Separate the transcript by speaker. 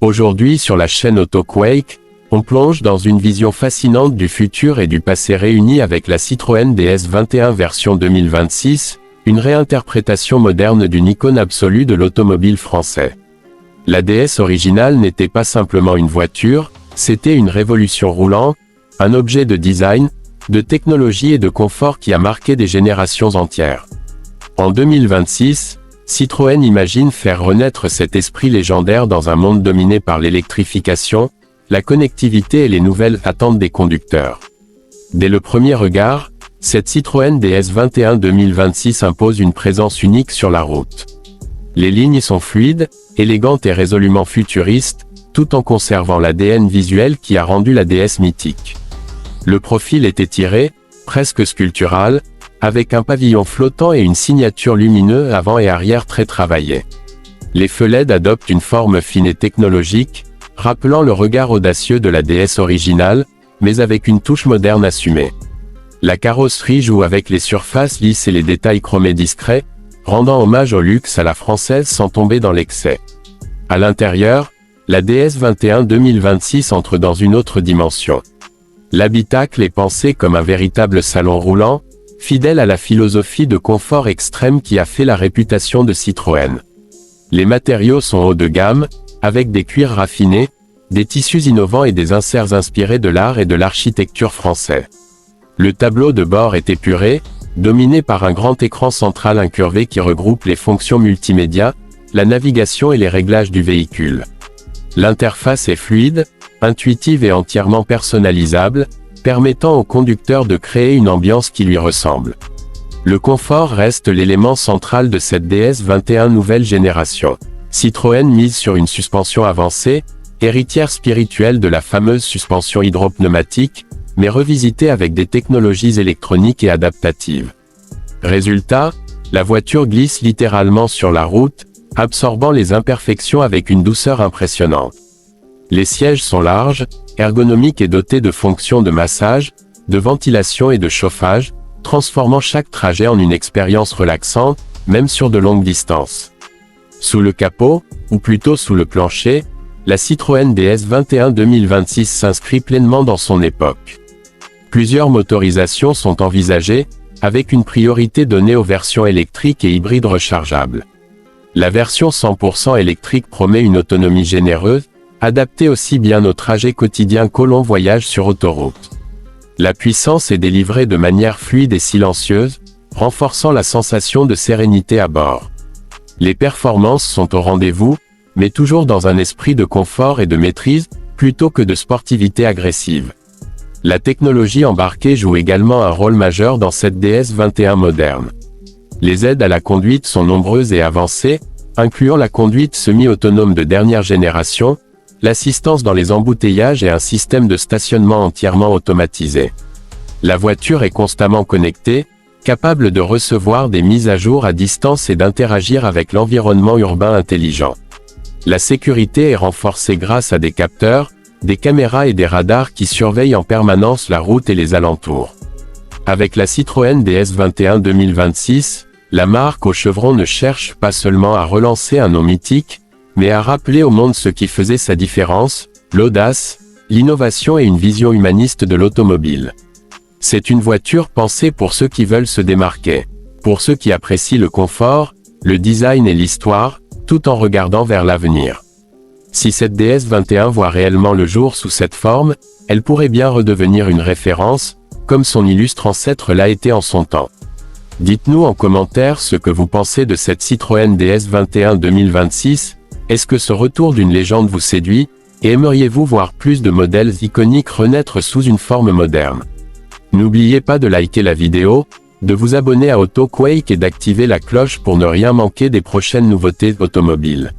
Speaker 1: Aujourd'hui sur la chaîne AutoQuake, on plonge dans une vision fascinante du futur et du passé réunis avec la Citroën DS21 version 2026, une réinterprétation moderne d'une icône absolue de l'automobile français. La DS originale n'était pas simplement une voiture, c'était une révolution roulante, un objet de design, de technologie et de confort qui a marqué des générations entières. En 2026, Citroën imagine faire renaître cet esprit légendaire dans un monde dominé par l'électrification, la connectivité et les nouvelles attentes des conducteurs. Dès le premier regard, cette Citroën DS21 2026 impose une présence unique sur la route. Les lignes sont fluides, élégantes et résolument futuristes, tout en conservant l'ADN visuel qui a rendu la DS mythique. Le profil est étiré, presque sculptural, avec un pavillon flottant et une signature lumineuse avant et arrière très travaillée. Les feux LED adoptent une forme fine et technologique, rappelant le regard audacieux de la DS originale, mais avec une touche moderne assumée. La carrosserie joue avec les surfaces lisses et les détails chromés discrets, rendant hommage au luxe à la française sans tomber dans l'excès. À l'intérieur, la DS21 2026 entre dans une autre dimension. L'habitacle est pensé comme un véritable salon roulant, fidèle à la philosophie de confort extrême qui a fait la réputation de Citroën. Les matériaux sont haut de gamme, avec des cuirs raffinés, des tissus innovants et des inserts inspirés de l'art et de l'architecture français. Le tableau de bord est épuré, dominé par un grand écran central incurvé qui regroupe les fonctions multimédia, la navigation et les réglages du véhicule. L'interface est fluide, intuitive et entièrement personnalisable, permettant au conducteur de créer une ambiance qui lui ressemble. Le confort reste l'élément central de cette DS21 nouvelle génération. Citroën mise sur une suspension avancée, héritière spirituelle de la fameuse suspension hydropneumatique, mais revisitée avec des technologies électroniques et adaptatives. Résultat, la voiture glisse littéralement sur la route, absorbant les imperfections avec une douceur impressionnante. Les sièges sont larges, ergonomiques et dotés de fonctions de massage, de ventilation et de chauffage, transformant chaque trajet en une expérience relaxante, même sur de longues distances. Sous le capot, ou plutôt sous le plancher, la Citroën DS21 2026 s'inscrit pleinement dans son époque. Plusieurs motorisations sont envisagées, avec une priorité donnée aux versions électriques et hybrides rechargeables. La version 100% électrique promet une autonomie généreuse, adaptée aussi bien aux trajets quotidiens qu'aux longs voyages sur autoroute. La puissance est délivrée de manière fluide et silencieuse, renforçant la sensation de sérénité à bord. Les performances sont au rendez-vous, mais toujours dans un esprit de confort et de maîtrise, plutôt que de sportivité agressive. La technologie embarquée joue également un rôle majeur dans cette DS21 moderne. Les aides à la conduite sont nombreuses et avancées, incluant la conduite semi-autonome de dernière génération, l'assistance dans les embouteillages et un système de stationnement entièrement automatisé. La voiture est constamment connectée, capable de recevoir des mises à jour à distance et d'interagir avec l'environnement urbain intelligent. La sécurité est renforcée grâce à des capteurs, des caméras et des radars qui surveillent en permanence la route et les alentours. Avec la Citroën DS21 2026, la marque au chevron ne cherche pas seulement à relancer un nom mythique, mais à rappeler au monde ce qui faisait sa différence, l'audace, l'innovation et une vision humaniste de l'automobile. C'est une voiture pensée pour ceux qui veulent se démarquer, pour ceux qui apprécient le confort, le design et l'histoire, tout en regardant vers l'avenir. Si cette DS21 voit réellement le jour sous cette forme, elle pourrait bien redevenir une référence, comme son illustre ancêtre l'a été en son temps. Dites-nous en commentaire ce que vous pensez de cette Citroën DS21 2026, est-ce que ce retour d'une légende vous séduit, et aimeriez-vous voir plus de modèles iconiques renaître sous une forme moderne? N'oubliez pas de liker la vidéo, de vous abonner à AutoQuake et d'activer la cloche pour ne rien manquer des prochaines nouveautés automobiles.